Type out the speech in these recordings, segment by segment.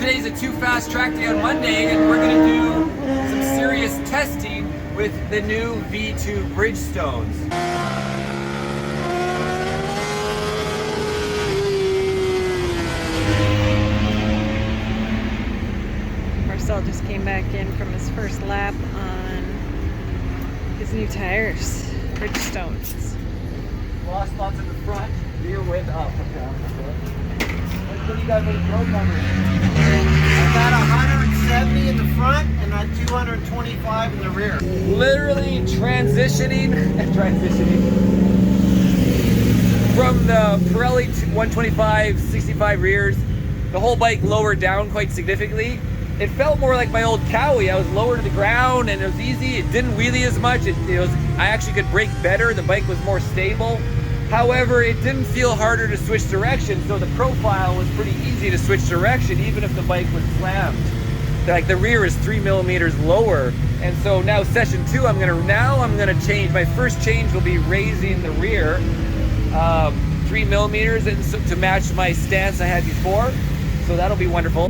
today's a Too Fast track day on Monday, and we're gonna do some serious testing with the new V2 Bridgestones. Marcel just came back in from his first lap on his new tires, Bridgestones. Lost lots at the front, rear went up. What do you got for the road numbers? I got 170 in the front and 225 in the rear. Literally transitioning from the Pirelli 125 65 rears, the whole bike lowered down quite significantly. It felt more like my old Cowie. I was lower to the ground and it was easy. It didn't wheelie as much. I actually could brake better. The bike was more stable. However, it didn't feel harder to switch direction, so the profile was pretty easy to switch direction, even if the bike was slammed. Like the rear is 3 millimeters lower, and so now session 2, I'm gonna change. My first change will be raising the rear 3 millimeters, and so, to match my stance I had before. So that'll be wonderful.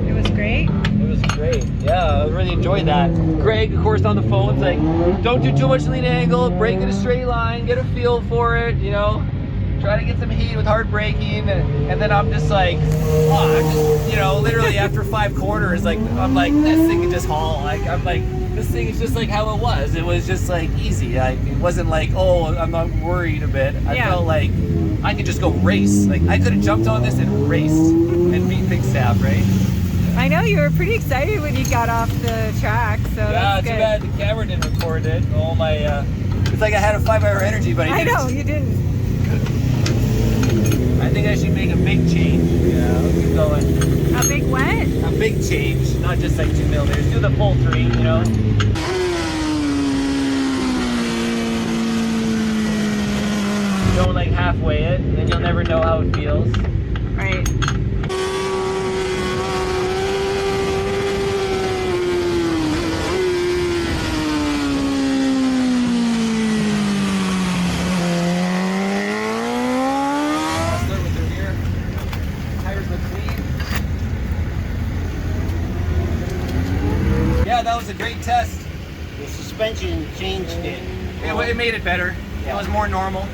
It was great. It was great. Yeah, I really enjoyed that. Greg, of course, on the phone's like, don't do too much lean angle, brake in a straight line, get a feel for it, you know, try to get some heat with hard braking, and then I'm just like, you know, literally after 5 corners, like, I'm like, this thing can just haul. Like, I'm like, this thing is just like how it was. It was just like easy. It wasn't like, oh, I'm not worried a bit. I felt like I could just go race. Like, I could have jumped on this and raced and beat Big Staff, right? I know you were pretty excited when you got off the track, so that's good. Yeah, too bad the camera didn't record it. All my, it's like I had a 5-hour energy, but I didn't. know, you didn't. I think I should make a big change. Yeah, let's keep going. A big what? A big change, not just like 2 millimeters. Do the full 3, you know? Don't like halfway it, then you'll never know how it feels. Right. That was a great test. The suspension changed it. It made it better. Yeah. It was more normal.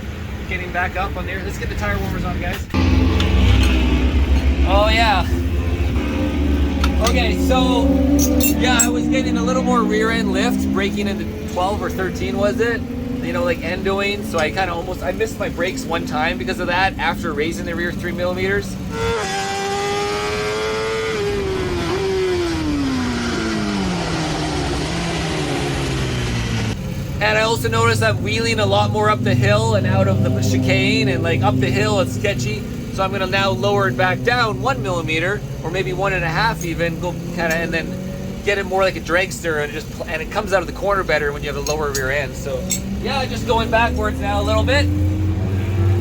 Getting back up on there. Let's get the tire warmers on, guys. Oh yeah. Okay, so yeah, I was getting a little more rear end lift, braking into 12 or 13 was it? You know, like endoing. So I kind of I missed my brakes one time because of that after raising the rear 3 millimeters. And I also noticed I'm wheeling a lot more up the hill and out of the chicane, and like up the hill it's sketchy. So I'm gonna now lower it back down 1 millimeter, or maybe 1.5 even, go kind of, and then get it more like a dragster, and it comes out of the corner better when you have a lower rear end. So yeah, just going backwards now a little bit,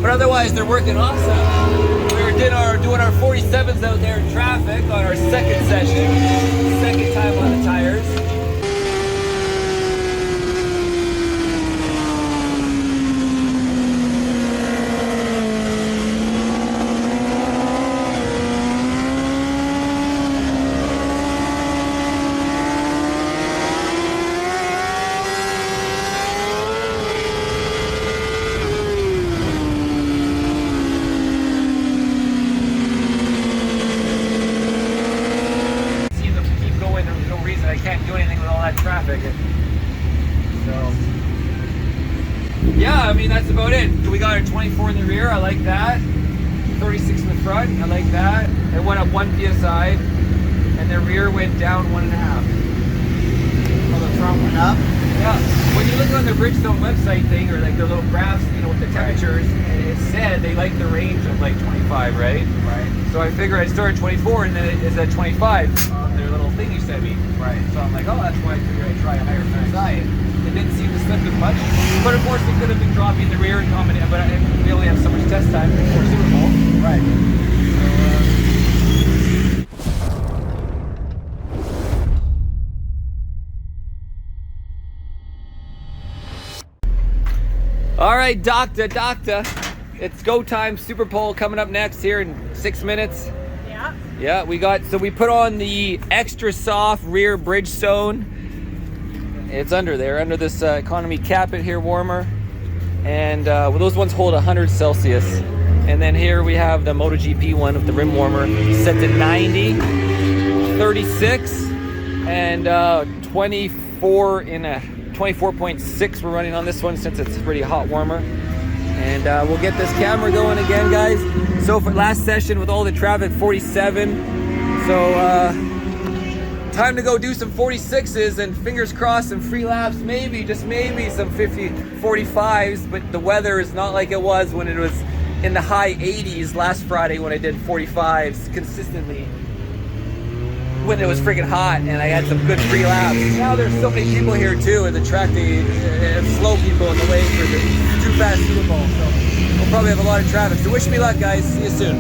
but otherwise they're working awesome. We were doing our 47s out there in traffic on our second session, second time on the tires. Traffic. So yeah, I mean that's about it. We got a 24 in the rear, I like that. 36 in the front, I like that. It went up 1 psi, and the rear went down 1.5. Oh, the front went up? Yeah. When you look on the Bridgestone website thing, or like the little graphs, you know, with the temperatures, it said they like the range of like 25, right? Right. So I figured I'd start at 24, and then it is at 25 on their little thing you sent me. Right. So I'm like, oh, that's why I figured I'd try a higher PSI. It didn't seem to slip as much, but of course it could have been dropping the rear and coming in, but we only have so much test time before Super Bowl. Right. All right, doctor. It's go time. Superpole coming up next here in 6 minutes. Yeah. Yeah, we put on the extra soft rear Bridgestone. It's under there, under this economy cap it here warmer. And well, those ones hold 100 Celsius. And then here we have the MotoGP one with the rim warmer set to 90, 36, and 24.6 we're running on this one since it's pretty hot warmer. And we'll get this camera going again, guys. So for last session with all the traffic, 47. So time to go do some 46s and fingers crossed some free laps, maybe, just maybe some 45s, but the weather is not like it was when it was in the high 80s last Friday when I did 45s consistently when it was freaking hot and I had some good free laps. Now there's so many people here too at the track, they have slow people in the way for the too fast Superpole, so we'll probably have a lot of traffic. So wish me luck, guys. See you soon.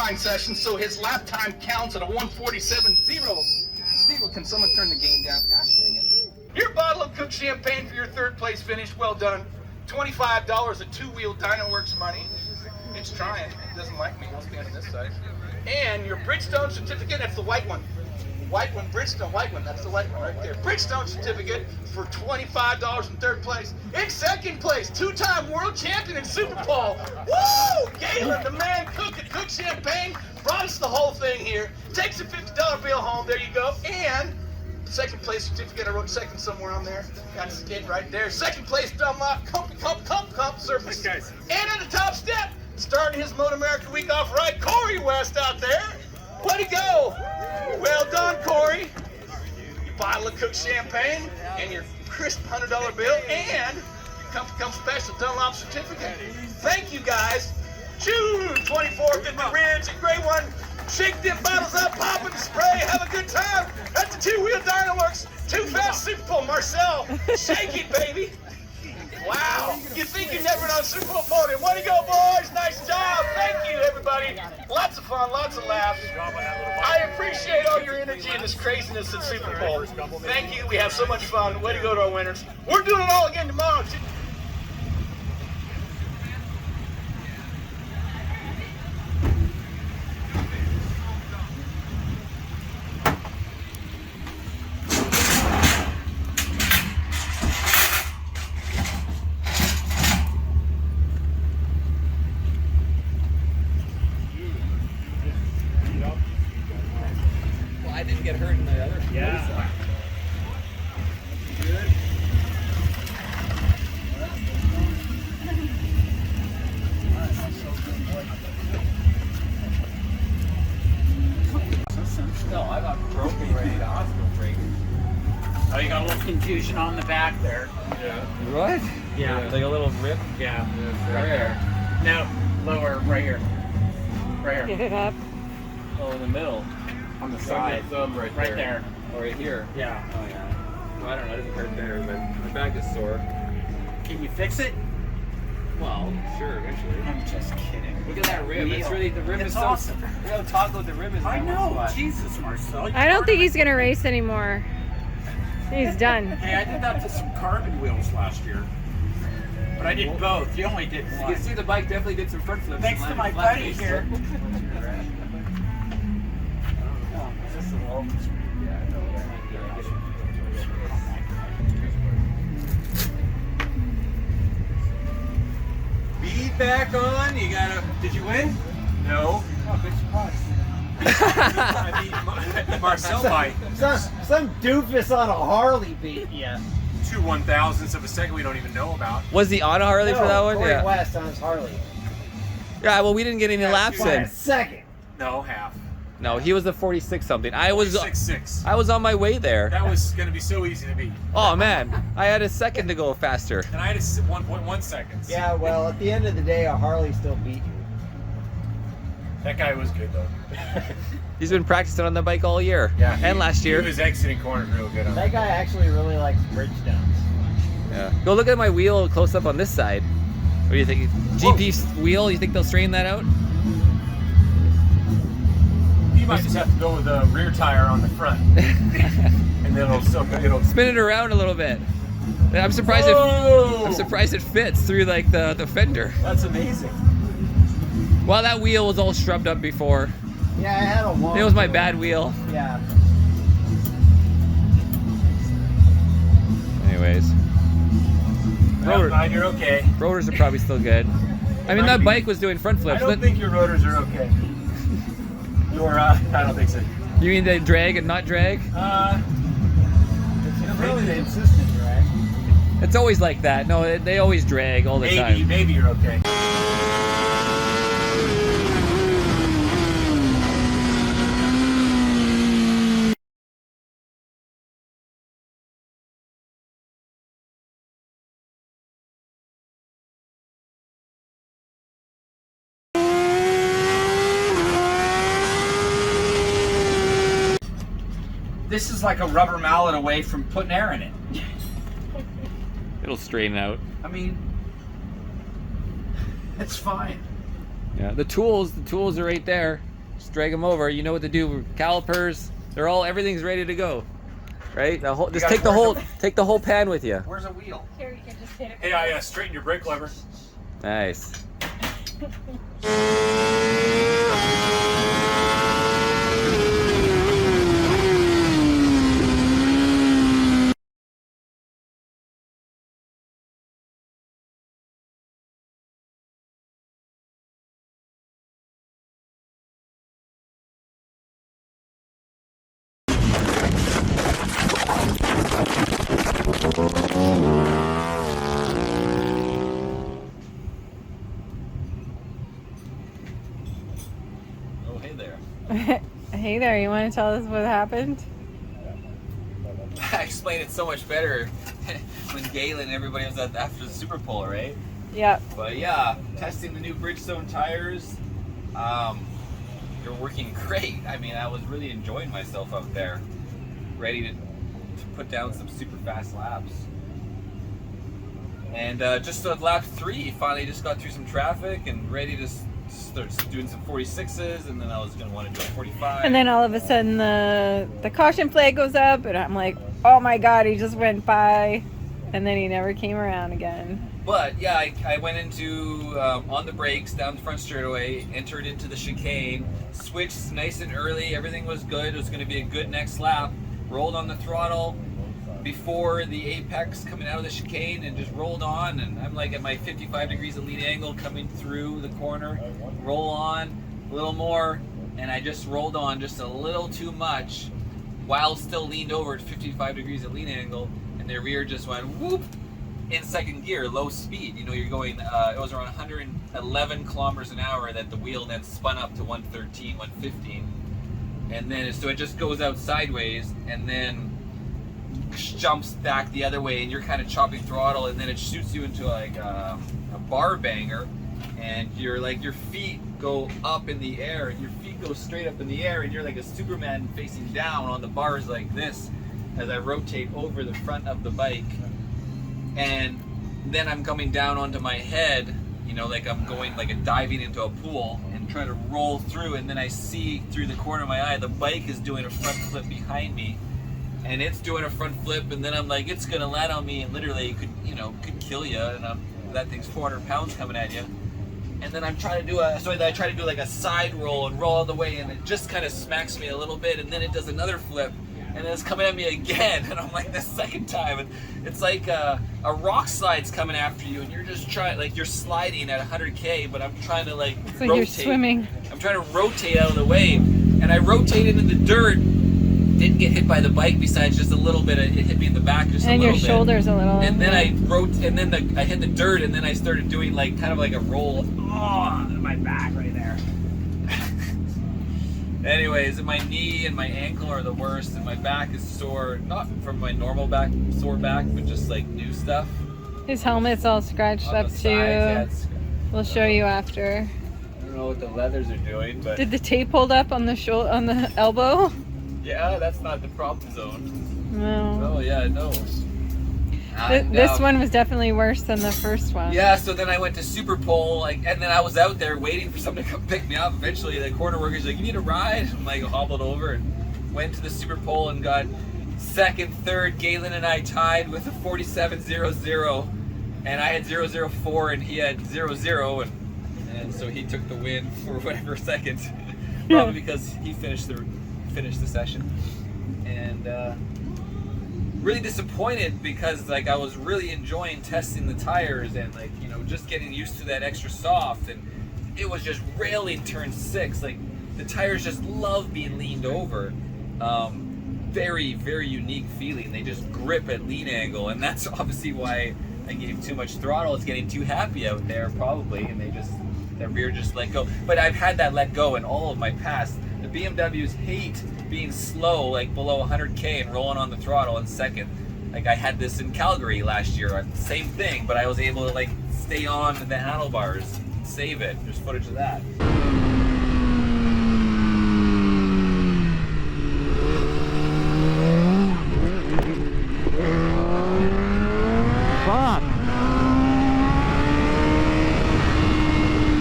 qualifying session, so his lap time counts at a 1:47.00. Can someone turn the gain down? Gosh dang it. Your bottle of Cook champagne for your third place finish. Well done. $25 of two-wheel Dynoworks money. It's trying. It doesn't like me. I'll stand on this side. And your Bridgestone certificate. That's the white one. White one, Bridgestone, white one. That's the white one right there. Bridgestone certificate for $25 in third place. In second place, two-time world champion in Superpole. Woo! Galen, the man Cook at Cook Champagne, brought us the whole thing here. Takes a $50 bill home. There you go. And second place certificate. I wrote second somewhere on there. That's it right there. Second place Dunlop, comp surface. Thanks, guys. And at the top step, starting his Moto America week off ride, Corey West out there. Way to go! Well done, Corey. Your bottle of Cook champagne and your crisp $100 bill and your come special Dunlop certificate. Thank you, guys. June 24th at the Ridge at Grade 1. Shake them bottles up, pop and spray, have a good time. At the two-wheel Dynoworks, Too Fast Superpole, Marcel. Shake it, baby. Wow. You think you never know Superpole Podium. Way to go, boys. Nice job. Thank you, everybody. Lots of fun, lots of laughs. I appreciate all your energy and this craziness at Superpole. Thank you. We have so much fun. Way to go to our winners. We're doing it all again tomorrow. I didn't get hurt in the other. Yeah. Good. No, I got broken ready to hospital break. Oh, you got a little confusion on the back there. Yeah. What? Yeah. Like a little rip. Yeah. Right there. No, lower, right here. Right Get here. it up. Oh, in the middle. On the side. Thumb right there. Or right here. Yeah. Oh yeah. Well, I don't know. It doesn't hurt there, but my back is sore. Can you fix it? Well, sure, eventually. I'm just kidding. Look at that rim. It's really the rim It's is so awesome. Look how taco the rim is. I in that know. spot. Jesus, Marcel. I don't think he's gonna race anymore. He's done. Hey, I did that to some carbon wheels last year. But I did both. You only did You one. can see the bike definitely did some front flips. Thanks to my buddy here. Beat back on. You gotta. Did you win? No. Oh, good surprise. I beat Marcel by Some doofus on a Harley beat ya. 2 1,000ths of a second we don't even know about. Was he on a Harley for that one? Corey Yeah. West on his Harley. Yeah. Well, we didn't get any laps By in. a second. No, half. No, he was a 46 something. I was 6.6. I was on my way there. That was going to be so easy to beat. Oh man, I had a second to go faster. And I had a 1.1 seconds. Yeah, well, at the end of the day, a Harley still beat you. That guy was good though. He's been practicing on the bike all year. Yeah. And last year. He was exiting corners real good on That guy actually really likes Bridgestones. Yeah. Go look at my wheel close up on this side. What do you think? GP wheel? You think they'll straighten that out? You might just have to go with the rear tire on the front. And then it'll Spin it around a little bit. I'm surprised it fits through like the fender. That's amazing. Well, that wheel was all scrubbed up before. Yeah, I had a one. It was my bad wheel. Yeah. Anyways. You're okay. Rotors are probably still good. I mean, that bike was doing front I flips. don't think your rotors are okay. I don't think so. You mean they drag and not drag? It's really the consistent drag. It's always like that. No, they always drag all the time. Maybe you're okay. This is like a rubber mallet away from putting air in it. It'll straighten out. I mean, it's fine. Yeah, the tools are right there. Just drag them over. You know what to do. Calipers, everything's ready to go. Right? Just take the whole pan with you. Where's a wheel? Here, you can just hit it. Hey, I straightened your brake lever. Nice. Oh, hey there. Hey there, you want to tell us what happened? I explained it so much better when Galen and everybody was after the Superpole, right? Yep. But yeah, testing the new Bridgestone tires. They're working great. I mean, I was really enjoying myself out there, ready to put down some super fast laps. And just on lap 3, finally just got through some traffic and ready to start doing some 46s, and then I was going to want to do a 45. And then all of a sudden the caution flag goes up, and I'm like, oh my god, he just went by, and then he never came around again. But yeah, I went into on the brakes down the front straightaway, entered into the chicane, switched nice and early. Everything was good. It was going to be a good next lap. Rolled on the throttle before the apex coming out of the chicane and just rolled on. And I'm like at my 55 degrees of lead angle coming through the corner. Roll on a little more, and I just rolled on just a little too much while still leaned over at 55 degrees of lead angle, and the rear just went whoop. In second gear, low speed. You know, you're going, it was around 111 kilometers an hour that the wheel then spun up to 113, 115. And then, so it just goes out sideways and then jumps back the other way, and you're kind of chopping throttle, and then it shoots you into like a bar banger, and you're like, your feet go up in the air, your feet go straight up in the air, and you're like a Superman facing down on the bars like this as I rotate over the front of the bike. And then I'm coming down onto my head, you know, like I'm going like a diving into a pool and trying to roll through, and then I see through the corner of my eye the bike is doing a front flip behind me, and it's doing a front flip, and then I'm like, it's gonna land on me and literally could kill you, and that thing's 400 pounds coming at you. And then I'm trying to do I try to do like a side roll and roll all the way, and it just kind of smacks me a little bit, and then it does another flip, and then it's coming at me again, and I'm like, the second time, and it's like a rock slide's coming after you, and you're just trying, like, you're sliding at 100K, but I'm trying to like It's rotate. like you're swimming. I'm trying to rotate out of the way, and I rotated into the dirt. Didn't get hit by the bike, besides just a little bit. It hit me in the back just a And little your bit. shoulders a little. And then I hit the dirt, and then I started doing like kind of like a roll. Oh, my back right there. Anyways, my knee and my ankle are the worst, and my back is sore, not from my normal sore back, but just like new stuff. His helmet's all scratched On up the too. sides, yeah, We'll show you after. I don't know what the leathers are doing, but Did the tape hold up on the on the elbow? yeah, that's not the problem zone. No. Oh yeah, no. This one was definitely worse than the first one. Yeah, so then I went to Superpole, and then I was out there waiting for someone to come pick me up. Eventually, the corner worker's like, "You need a ride?" I'm like, hobbled over and went to the Superpole and got second, third. Galen and I tied with a 47.00, and I had 0.04 and he had 0.0, and so he took the win for whatever second, probably because he finished the session, and. Really disappointed because like I was really enjoying testing the tires and like, you know, just getting used to that extra soft, and it was just railing turn 6. Like the tires just love being leaned over. Very, very unique feeling. They just grip at lean angle, and that's obviously why I gave too much throttle. It's getting too happy out there probably, and that rear just let go. But I've had that let go in all of my past. The BMWs hate being slow, like below 100K and rolling on the throttle in second. Like I had this in Calgary last year, same thing, but I was able to like stay on the handlebars, save it. There's footage of that. Fuck!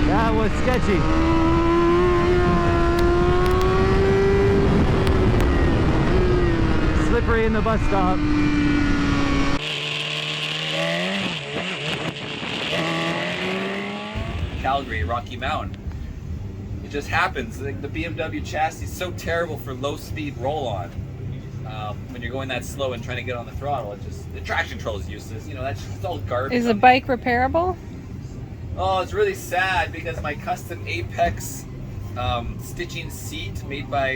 That was sketchy. Calgary in the bus stop. Calgary, Rocky Mountain. It just happens. The BMW chassis is so terrible for low speed roll on. When you're going that slow and trying to get on the throttle, the traction control is useless. You know, it's all garbage. Is the bike repairable? Oh, it's really sad because my custom Apex stitching seat made by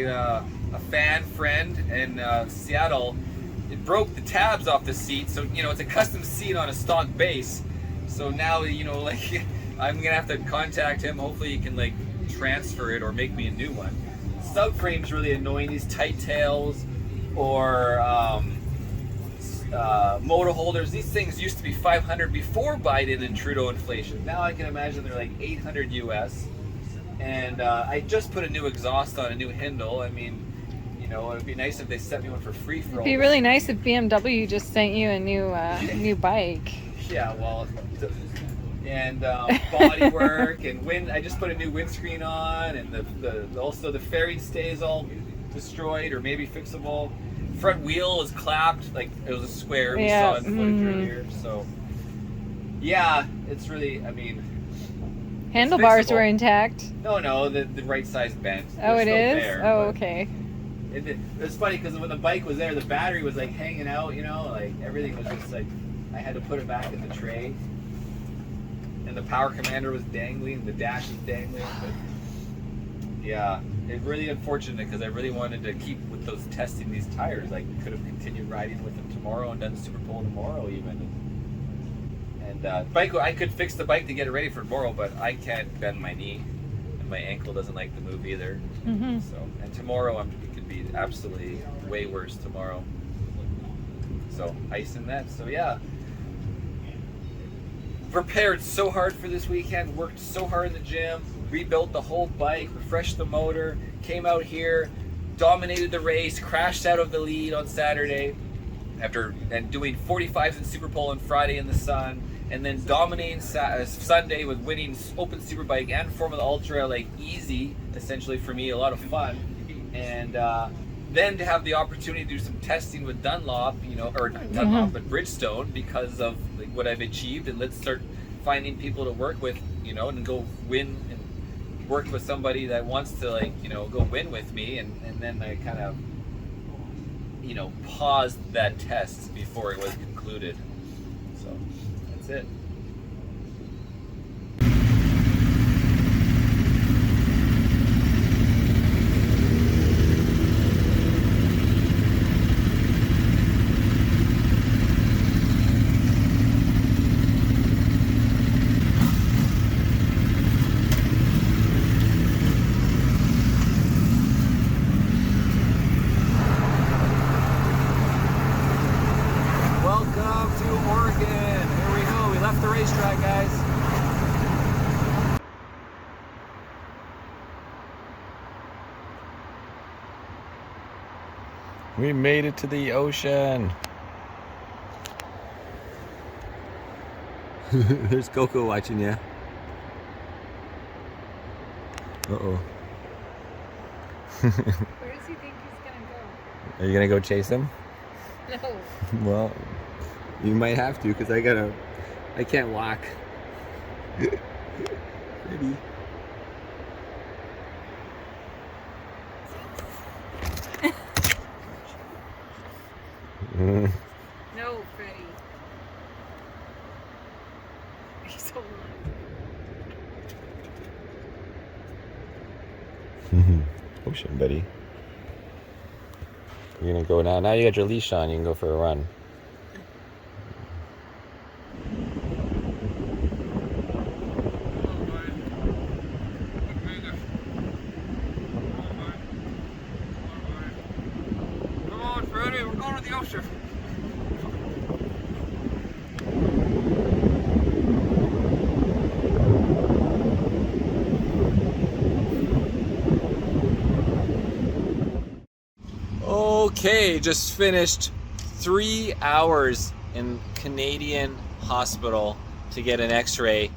a fan friend in Seattle, it broke the tabs off the seat. So, you know, it's a custom seat on a stock base. So now, you know, like, I'm gonna have to contact him. Hopefully he can like transfer it or make me a new one. Subframe's really annoying, these tight tails or motor holders. These things used to be $500 before Biden and Trudeau inflation. Now I can imagine they're like $800 US. And I just put a new exhaust on, a new Hindle. I mean, you know, it would be nice if they sent me one for free for all. It'd be really nice if BMW just sent you a new bike. Yeah, well, and body work and I just put a new windscreen on, and also the fairing stays all destroyed or maybe fixable. Front wheel is clapped, like it was a square. We saw it in footage earlier. So yeah, it's really, I mean, handlebars were intact. No, the right size bent. Oh, it is? There, oh, okay. It's funny because when the bike was there, the battery was like hanging out, you know, like everything was just like, I had to put it back in the tray. And the power commander was dangling, the dash was dangling, but yeah, it's really unfortunate because I really wanted to keep with those testing these tires. Like, could have continued riding with them tomorrow and done Superpole tomorrow even. And bike, I could fix the bike to get it ready for tomorrow, but I can't bend my knee, and my ankle doesn't like the move either. So, and tomorrow it could be absolutely way worse tomorrow. So ice in that. So yeah. Prepared so hard for this weekend, worked so hard in the gym, rebuilt the whole bike, refreshed the motor, came out here, dominated the race, crashed out of the lead on Saturday and doing 45s in Superpole on Friday in the sun, and then dominating Sunday with winning Open Superbike and Formula Ultra, like easy, essentially for me, a lot of fun. And then to have the opportunity to do some testing with Dunlop, you know, or not Dunlop, but Bridgestone, because of like, what I've achieved, and let's start finding people to work with, you know, and go win and work with somebody that wants to, like, you know, go win with me. And then I kind of, you know, paused that test before it was concluded. So that's it. We made it to the ocean. There's Coco watching you. Uh-oh. Where does he think he's gonna go? Are you gonna go chase him? No. Well, you might have to, because I can't walk. Pretty. No, Freddie. He's so long. Ocean, buddy. You're gonna go now. Now you got your leash on. You can go for a run. Come on, Freddie, we're going to the ocean. Okay, just finished 3 hours in Canadian hospital to get an x-ray. It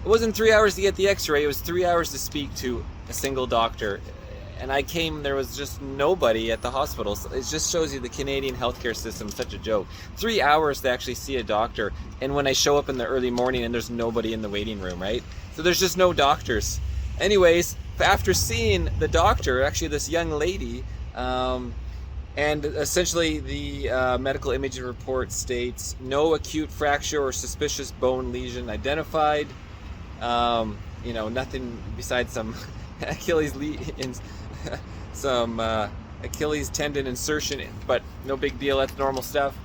wasn't 3 hours to get the x-ray, it was 3 hours to speak to a single doctor. and I came, there was just nobody at the hospital. So it just shows you the Canadian healthcare system is such a joke. 3 hours to actually see a doctor, and when I show up in the early morning and there's nobody in the waiting room, right? So there's just no doctors. Anyways, after seeing the doctor, actually this young lady, and essentially the medical imaging report states no acute fracture or suspicious bone lesion identified. You know, nothing besides some Achilles Achilles tendon insertion, but no big deal, that's normal stuff.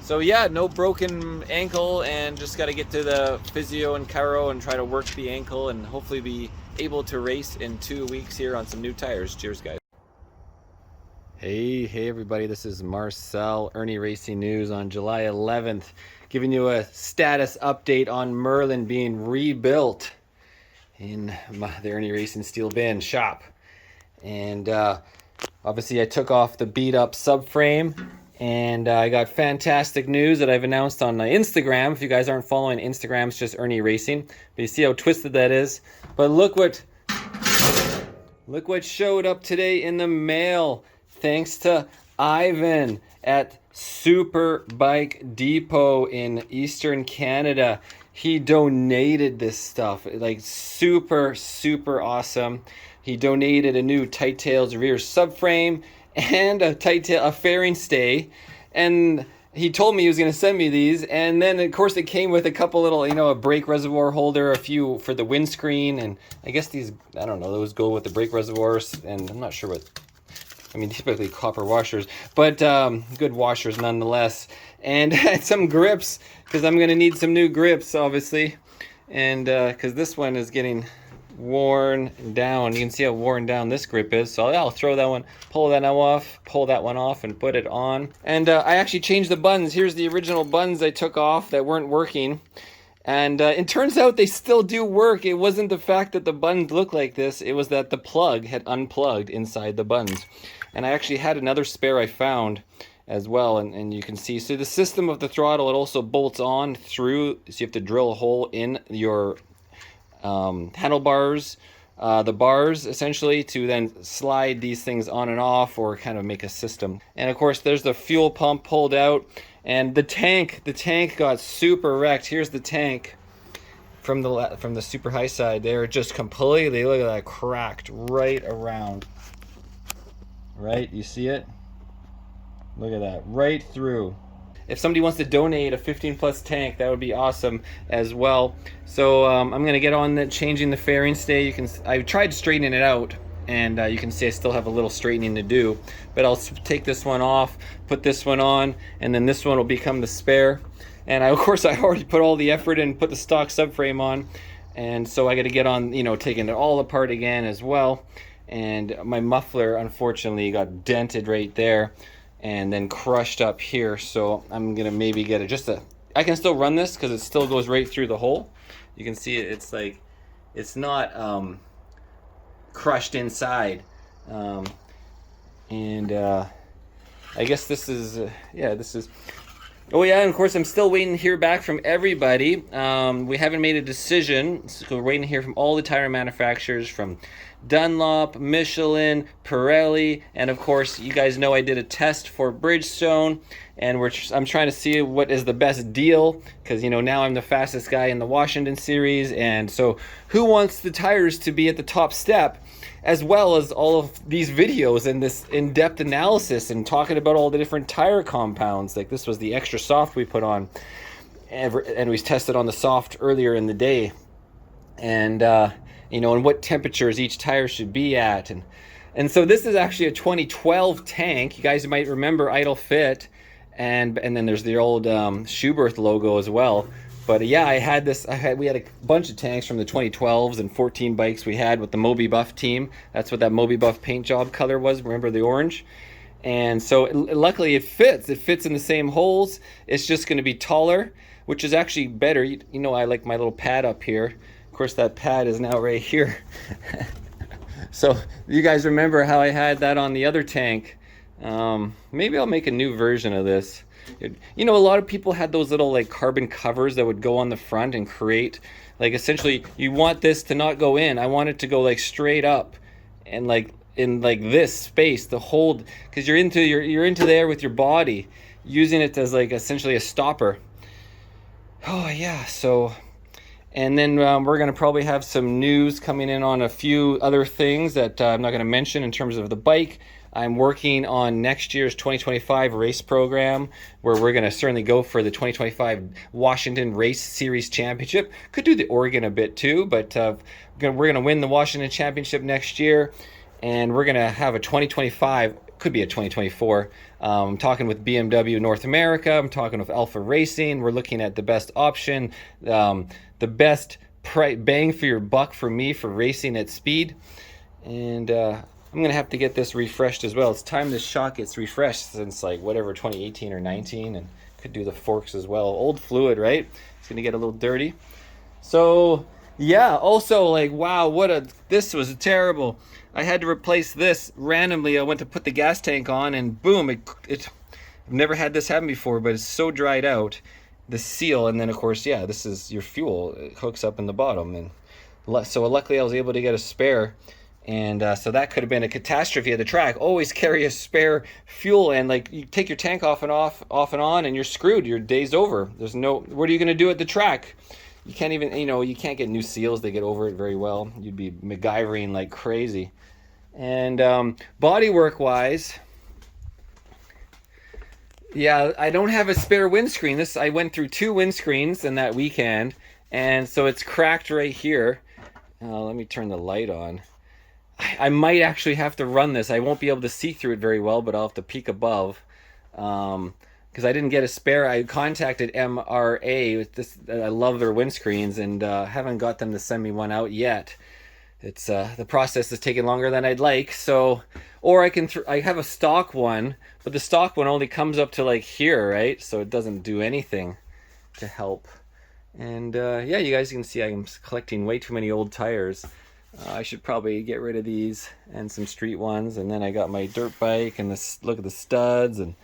So yeah, no broken ankle, and just got to get to the physio and chiro and try to work the ankle and hopefully be able to race in 2 weeks here on some new tires. Cheers, guys. Hey everybody, this is Marcel, Irnieracing News on July 11th, giving you a status update on Merlin being rebuilt in the Irnieracing Steel Bend shop. And obviously I took off the beat up subframe, and I got fantastic news that I've announced on Instagram. If you guys aren't following Instagram, it's just Irnieracing. But you see how twisted that is. But look what showed up today in the mail. Thanks to Ivan at Superbike Depot in Eastern Canada. He donated this stuff, like super awesome. He donated a new Tight Tails rear subframe and a fairing stay, and he told me he was going to send me these. And then of course it came with a couple little, you know, a brake reservoir holder, a few for the windscreen, and I guess these, I don't know, those go with the brake reservoirs, and I'm not sure what, I mean, typically copper washers, but good washers nonetheless. And some grips, because I'm going to need some new grips, obviously. And because this one is getting worn down. You can see how worn down this grip is. So I'll throw that one, pull that one off, and put it on. And I actually changed the buttons. Here's the original buttons I took off that weren't working. And it turns out they still do work. It wasn't the fact that the buttons look like this. It was that the plug had unplugged inside the buttons. And I actually had another spare I found as well. And you can see, so the system of the throttle, it also bolts on through. So you have to drill a hole in your handlebars, the bars essentially, to then slide these things on and off, or kind of make a system. And of course there's the fuel pump pulled out. And the tank got super wrecked. Here's the tank from the super high side there, just completely, look at that, cracked right around. Right, you see it? Look at that, right through. If somebody wants to donate a 15 plus tank, that would be awesome as well. So I'm gonna get on changing the fairing stay. I tried straightening it out, and you can see I still have a little straightening to do, but I'll take this one off, put this one on, and then this one will become the spare. And of course I already put all the effort in, put the stock subframe on, and so I got to get on, you know, taking it all apart again as well. And my muffler unfortunately got dented right there and then crushed up here, so I'm gonna maybe get I can still run this because it still goes right through the hole. You can see it's like, it's not crushed inside. I guess this is oh yeah, and of course I'm still waiting to hear back from everybody. We haven't made a decision, so we're waiting to hear from all the tire manufacturers, from Dunlop, Michelin, Pirelli, and of course you guys know I did a test for Bridgestone, and I'm trying to see what is the best deal, because you know now I'm the fastest guy in the Washington series, and so who wants the tires to be at the top step, as well as all of these videos and this in-depth analysis and talking about all the different tire compounds. Like this was the extra soft we put on, and we tested on the soft earlier in the day, and you know, and what temperatures each tire should be at. And so this is actually a 2012 tank. You guys might remember Idle Fit, and then there's the old Schuberth logo as well. But yeah, we had a bunch of tanks from the 2012s and 14 bikes we had with the Moby Buff team. That's what that Moby Buff paint job color was, remember, the orange? And so luckily it fits in the same holes. It's just going to be taller, which is actually better. You know, I like my little pad up here. Of course, that pad is now right here. So you guys remember how I had that on the other tank. Maybe I'll make a new version of this. You know, a lot of people had those little like carbon covers that would go on the front and create, like, essentially you want this to not go in. I want it to go like straight up, and like in like this space to hold, because you're into there with your body, using it as like essentially a stopper. Oh yeah, so, and then we're gonna probably have some news coming in on a few other things that I'm not gonna mention in terms of the bike. I'm working on next year's 2025 race program, where we're going to certainly go for the 2025 Washington Race Series Championship. Could do the Oregon a bit too, but we're going to win the Washington Championship next year, and we're going to have a 2025, could be a 2024. I'm talking with BMW North America. I'm talking with Alpha Racing. We're looking at the best option, the best bang for your buck for me for racing at speed. And I'm going to have to get this refreshed as well. It's time this shot gets refreshed since like whatever, 2018 or 19, and could do the forks as well. Old fluid, right? It's going to get a little dirty. So yeah, also like, wow, this was terrible. I had to replace this randomly. I went to put the gas tank on and boom, I've never had this happen before, but it's so dried out, the seal. And then of course, yeah, this is your fuel. It hooks up in the bottom. And so luckily I was able to get a spare. And so that could have been a catastrophe at the track. Always carry a spare fuel, and like you take your tank off and on, and you're screwed. Your day's over. There's no, what are you going to do at the track? You can't even, you can't get new seals. They get over it very well. You'd be MacGyvering like crazy. And bodywork wise, yeah, I don't have a spare windscreen. I went through 2 windscreens in that weekend, and so it's cracked right here. Let me turn the light on. I might actually have to run this. I won't be able to see through it very well, but I'll have to peek above, because I didn't get a spare. I contacted MRA. I love their windscreens, and haven't got them to send me one out yet. It's the process is taking longer than I'd like. So, or I have a stock one, but the stock one only comes up to like here, right? So it doesn't do anything to help. And yeah, you guys can see I'm collecting way too many old tires. I should probably get rid of these and some street ones. And then I got my dirt bike, and look at the studs, and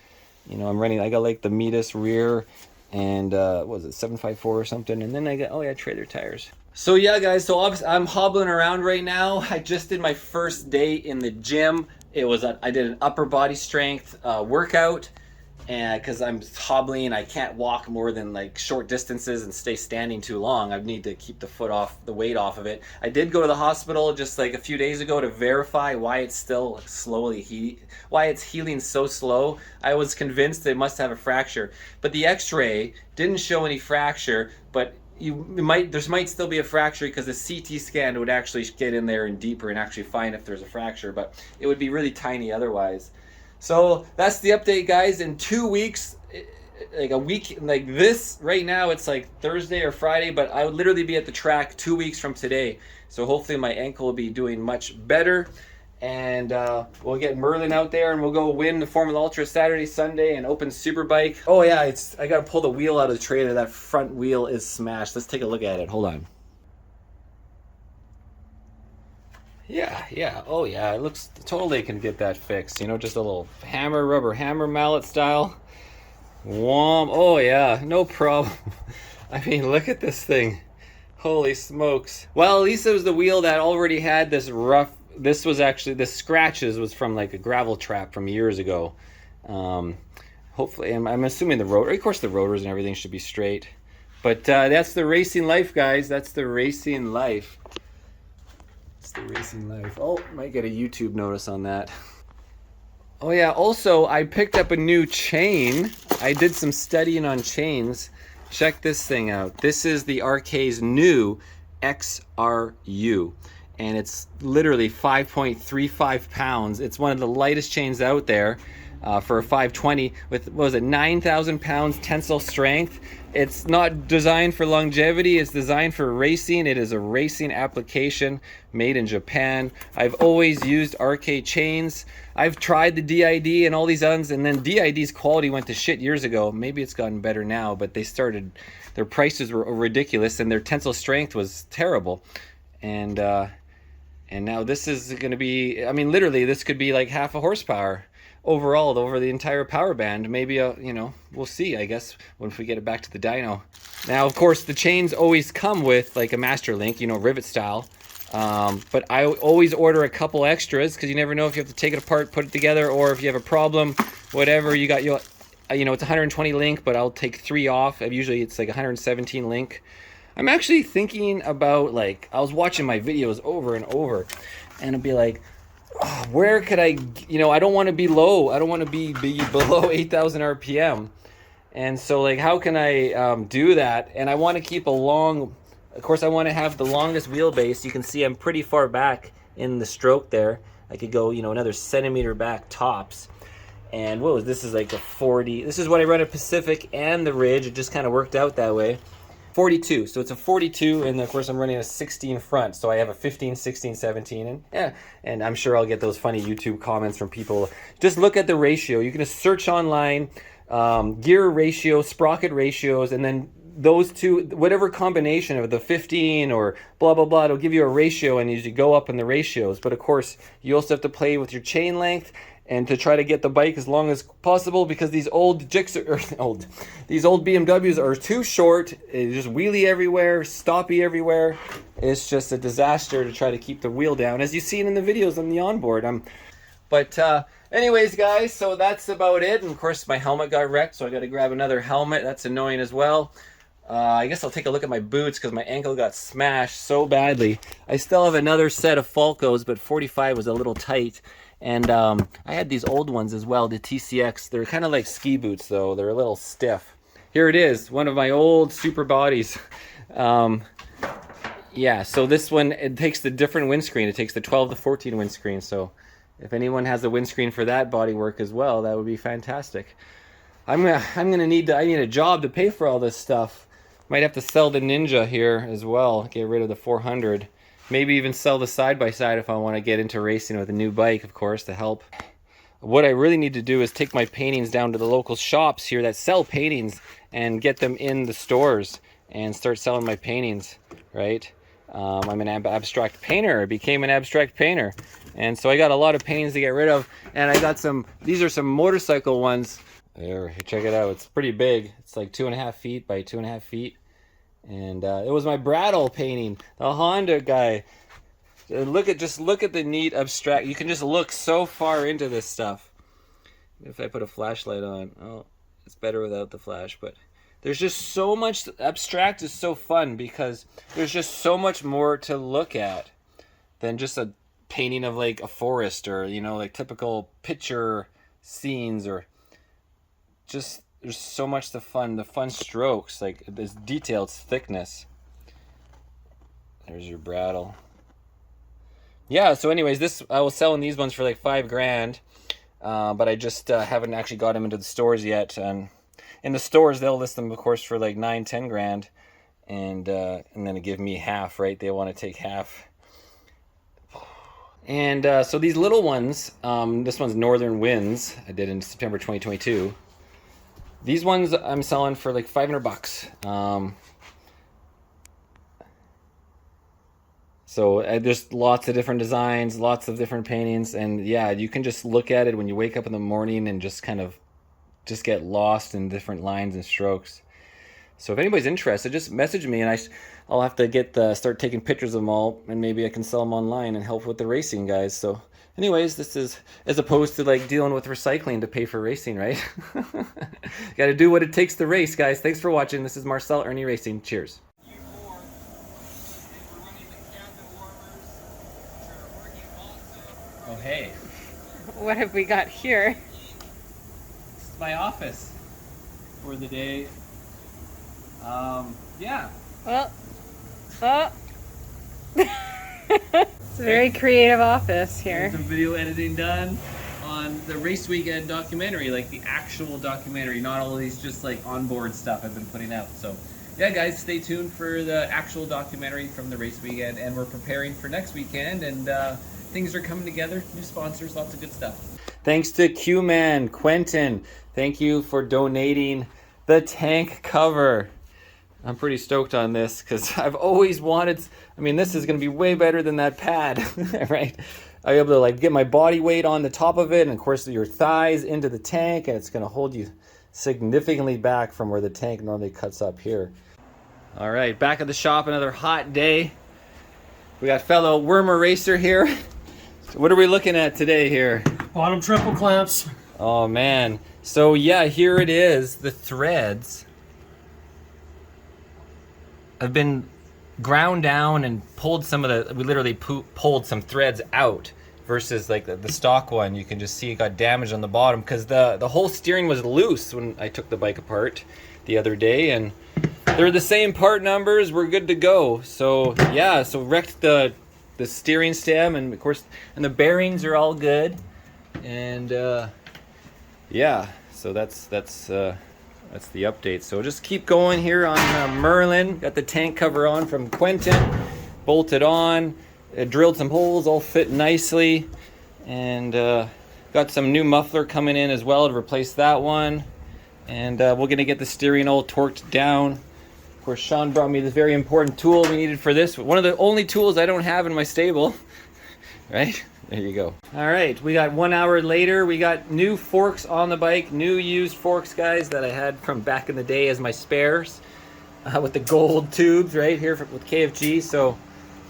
I'm running, I got like the Metis rear, and what was it, 754 or something. And then I got, oh yeah, trailer tires. So yeah guys, so obviously I'm hobbling around right now. I just did my first day in the gym. I did an upper body strength workout, and because I'm hobbling, I can't walk more than like short distances and stay standing too long. I need to keep the weight off of it. I did go to the hospital just like a few days ago to verify why it's still why it's healing so slow. I was convinced they must have a fracture, but the x-ray didn't show any fracture, but there might still be a fracture, because the CT scan would actually get in there and deeper and actually find if there's a fracture, but it would be really tiny otherwise. So that's the update, guys. In 2 weeks, like a week like this right now, it's like Thursday or Friday, but I would literally be at the track 2 weeks from today. So hopefully my ankle will be doing much better, and we'll get Merlin out there, and we'll go win the Formula Ultra Saturday, Sunday, and open Superbike. Oh yeah, I gotta pull the wheel out of the trailer. That front wheel is smashed. Let's take a look at it. Hold on. Yeah, oh yeah, it looks totally can get that fixed. Just a little rubber hammer mallet style. Whomp. Oh yeah, no problem. I mean, look at this thing. Holy smokes. Well, at least it was the wheel that already had this rough, the scratches was from like a gravel trap from years ago. Hopefully, I'm assuming the rotor, of course the rotors and everything should be straight. But that's the racing life, guys. That's the racing life. The racing life. Oh, might get a YouTube notice on that. Oh yeah, also I picked up a new chain. I did some studying on chains. Check this thing out. This is the RK's new XRU, and it's literally 5.35 pounds. It's one of the lightest chains out there for a 520 with, what was it, 9,000 pounds tensile strength. It's not designed for longevity, it's designed for racing. It is a racing application made in Japan. I've always used RK chains. I've tried the DID and all these others, and then DID's quality went to shit years ago. Maybe it's gotten better now, but their prices were ridiculous, and their tensile strength was terrible. And now this is going to be, I mean, literally, this could be like half a horsepower overall over the entire power band. Maybe we'll see, I guess, if we get it back to the dyno. Now of course the chains always come with like a master link, rivet style, But I always order a couple extras because you never know if you have to take it apart, put it together, or if you have a problem, whatever. You got, you know, it's 120 link, but I'll take 3 off. Usually it's like 117 link. I'm actually thinking about, like, I was watching my videos over and over, and I'd be like, oh, where could I, you know, I don't want to be low. I don't want to be below 8,000 RPM. And so, like, how can I do that? And I want to keep a long, of course, I want to have the longest wheelbase. You can see I'm pretty far back in the stroke there. I could go, you know, another centimeter back tops. And whoa, this is like a 40. This is what I run at Pacific and the Ridge. It just kind of worked out that way. 42, so it's a 42, and of course I'm running a 16 front, so I have a 15, 16, 17, and yeah, and I'm sure I'll get those funny YouTube comments from people. Just look at the ratio. You can just search online, gear ratio, sprocket ratios, and then those two, whatever combination of the 15 or blah blah blah, it'll give you a ratio, and as you go up in the ratios. But of course you also have to play with your chain length and to try to get the bike as long as possible, because these old these old BMWs are too short. It's just wheelie everywhere, stoppy everywhere. It's just a disaster to try to keep the wheel down, as you've seen in the videos on the onboard. But anyways, guys, so that's about it. And of course my helmet got wrecked, so I got to grab another helmet. That's annoying as well. I guess I'll take a look at my boots because my ankle got smashed so badly. I still have another set of Falcos, but 45 was a little tight. And I had these old ones as well, the TCX. They're kind of like ski boots, though. They're a little stiff. Here it is, one of my old super bodies. Yeah, so this one, it takes the different windscreen. It takes the 12 to 14 windscreen. So if anyone has a windscreen for that bodywork as well, that would be fantastic. I need a job to pay for all this stuff. Might have to sell the Ninja here as well. Get rid of the 400. Maybe even sell the side-by-side if I want to get into racing with a new bike, of course, to help. What I really need to do is take my paintings down to the local shops here that sell paintings and get them in the stores and start selling my paintings, right? I'm an abstract painter. I became an abstract painter. And so I got a lot of paintings to get rid of. And I got some, these are some motorcycle ones. There, check it out. It's pretty big. It's like 2.5 feet by 2.5 feet. And it was my Brattle painting, the Honda guy. Just look at the neat abstract. You can just look so far into this stuff. If I put a flashlight on, oh, it's better without the flash. But there's just so much. Abstract is so fun because there's just so much more to look at than just a painting of like a forest or, you know, like typical picture scenes, or just. There's so much the fun strokes, like this detailed thickness. There's your Brattle. Yeah, so anyways, this I was selling these ones for like $5,000, but I just haven't actually got them into the stores yet. And in the stores, they'll list them, of course, for like $9-10 grand, and then give me half, right? They want to take half. And so these little ones, this one's Northern Winds. I did in September 2022. These ones I'm selling for like $500. So there's lots of different designs, lots of different paintings, and yeah, you can just look at it when you wake up in the morning and just kind of just get lost in different lines and strokes. So if anybody's interested, just message me, and I'll have to start taking pictures of them all, and maybe I can sell them online and help with the racing guys. So anyways, this is as opposed to like dealing with recycling to pay for racing, right? Got to do what it takes to race, guys. Thanks for watching. This is Marcel, Irnieracing. Cheers. Oh, hey. What have we got here? This is my office for the day. Yeah. Well, oh. It's a very creative office here. Some video editing done on the race weekend documentary, like the actual documentary, not all of these just like onboard stuff I've been putting out. So yeah, guys, stay tuned for the actual documentary from the race weekend, and we're preparing for next weekend, and things are coming together, new sponsors, lots of good stuff. Thanks to Q-Man, Quentin, thank you for donating the tank cover. I'm pretty stoked on this because I've always wanted, I mean, this is going to be way better than that pad, right? I'll be able to like get my body weight on the top of it, and of course your thighs into the tank, and it's going to hold you significantly back from where the tank normally cuts up here. All right, back at the shop, another hot day. We got fellow Wormer Racer here. So what are we looking at today here? Bottom triple clamps. Oh man. So yeah, here it is. The threads have been ground down and pulled some of the, we literally pulled some threads out versus like the stock one. You can just see it got damaged on the bottom because the whole steering was loose when I took the bike apart the other day, and they're the same part numbers. We're good to go. So yeah, so wrecked the steering stem, and of course, and the bearings are all good. And yeah, so that's the update. So just keep going here on Merlin. Got the tank cover on from Quentin, bolted on, drilled some holes, all fit nicely, and got some new muffler coming in as well to replace that one. And we're gonna get the steering all torqued down. Of course, Sean brought me this very important tool we needed for this. One of the only tools I don't have in my stable, right? There you go. All right, we got 1 hour later. We got new forks on the bike, new used forks, guys, that I had from back in the day as my spares, with the gold tubes right here with KFG. So,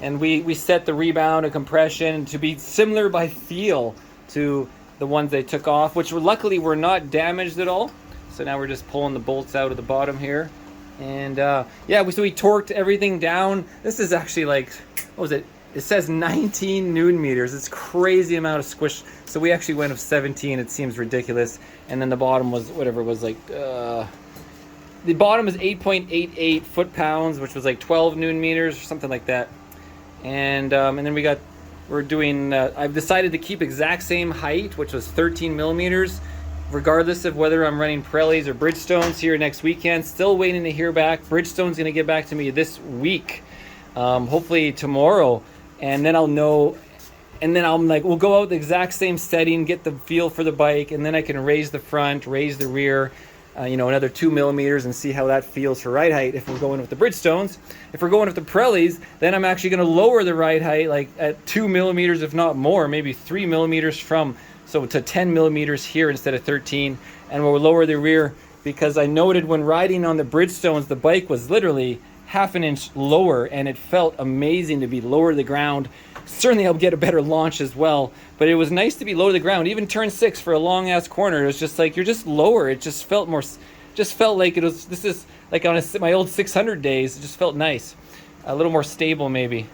and we set the rebound and compression to be similar by feel to the ones they took off, which luckily were not damaged at all. So now we're just pulling the bolts out of the bottom here. And yeah, so we torqued everything down. This is actually like, what was it? It says 19 Newton meters. It's crazy amount of squish. So we actually went with 17. It seems ridiculous. And then the bottom was whatever it was like. The bottom is 8.88 foot-pounds, which was like 12 Newton meters or something like that. And then we're doing. I've decided to keep exact same height, which was 13 millimeters, regardless of whether I'm running Pirellis or Bridgestones here next weekend. Still waiting to hear back. Bridgestone's gonna get back to me this week, hopefully tomorrow. And then I'll know, and then I'm like, we'll go out the exact same setting, get the feel for the bike, and then I can raise the front, raise the rear, another 2 millimeters, and see how that feels for ride height if we're going with the Bridgestones. If we're going with the Pirellis, then I'm actually going to lower the ride height like at 2 millimeters, if not more, maybe 3 millimeters so to 10 millimeters here instead of 13, and we'll lower the rear because I noted when riding on the Bridgestones, the bike was literally half an inch lower, and it felt amazing to be lower to the ground. Certainly I'll get a better launch as well, but it was nice to be low to the ground. Even turn 6 for a long ass corner, it was just like you're just lower. It just felt like it was, this is like on my old 600 days. It just felt nice, a little more stable maybe.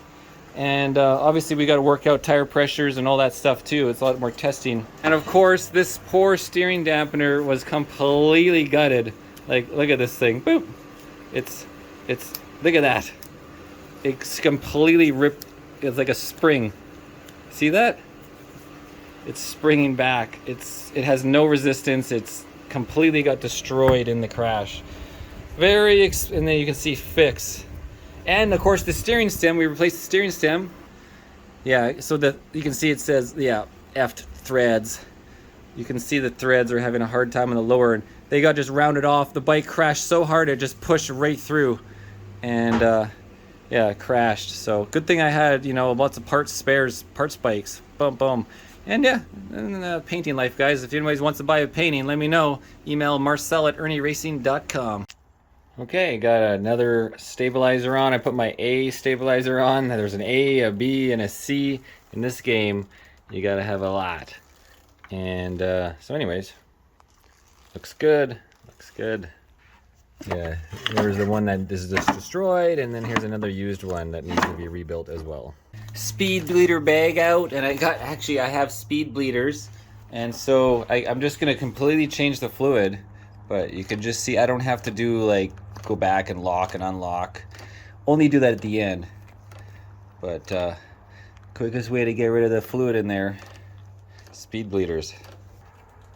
And obviously we got to work out tire pressures and all that stuff too. It's a lot more testing. And of course this poor steering dampener was completely gutted. Like, look at this thing. Boop. It's look at that. It's completely ripped. It's like a spring. See that? It's springing back. It has no resistance. It's completely got destroyed in the crash. And then you can see fix. And of course the steering stem, we replaced the steering stem. Yeah, so that you can see it says, yeah, F threads. You can see the threads are having a hard time on the lower, and they got just rounded off. The bike crashed so hard it just pushed right through. And yeah, it crashed. So good thing I had, lots of parts bikes. Boom, boom. And yeah, and painting life, guys. If anybody wants to buy a painting, let me know. Email Marcel at Irnieracing.com. Okay, got another stabilizer on. I put my A stabilizer on. There's an A, a B, and a C. In this game, you gotta have a lot. And so anyways, looks good. Looks good. Yeah, there's the one that is just destroyed, and then here's another used one that needs to be rebuilt as well. Speed bleeder bag out, and I have speed bleeders, and so I'm just gonna completely change the fluid. But you can just see I don't have to go back and lock and unlock. Only do that at the end. But quickest way to get rid of the fluid in there, speed bleeders.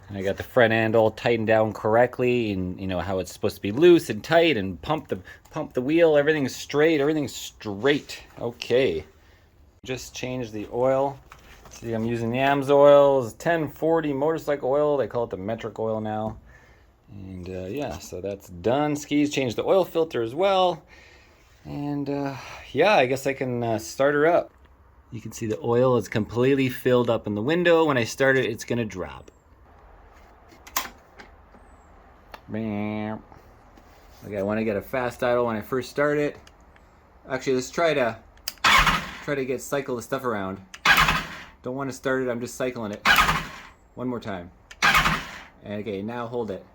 And I got the front end all tightened down correctly, and how it's supposed to be loose and tight, and pump the wheel. Everything's straight. Okay. Just changed the oil. See, I'm using the AMSOIL 1040 motorcycle oil. They call it the metric oil now. And yeah, so that's done. Skis changed the oil filter as well. And yeah, I guess I can start her up. You can see the oil is completely filled up in the window. When I start it, it's gonna drop. Bam. Okay, I want to get a fast idle when I first start it. Actually, let's try to try to cycle the stuff around. Don't want to start it, I'm just cycling it. One more time. Okay, now hold it.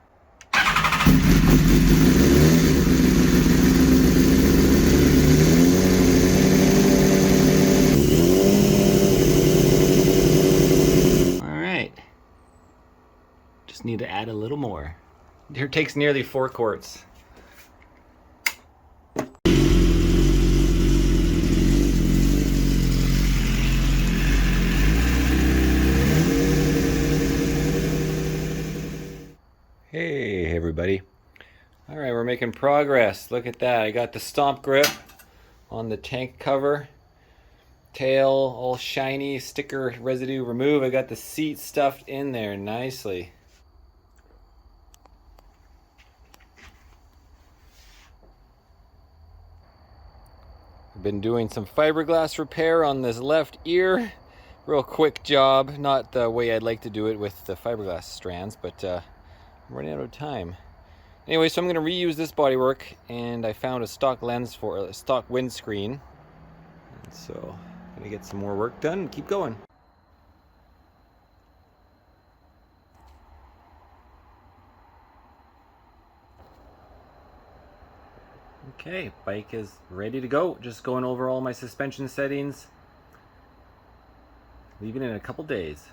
Alright. Just need to add a little more. Here takes nearly 4 quarts. Hey everybody. Alright, we're making progress. Look at that. I got the stomp grip on the tank cover. Tail all shiny, sticker residue removed. I got the seat stuffed in there nicely. I've been doing some fiberglass repair on this left ear. Real quick job, not the way I'd like to do it with the fiberglass strands, but I'm running out of time. Anyway, so I'm going to reuse this bodywork, and I found a stock lens for a stock windscreen. And so I'm going to get some more work done and keep going. Okay, bike is ready to go. Just going over all my suspension settings. Leaving in a couple days.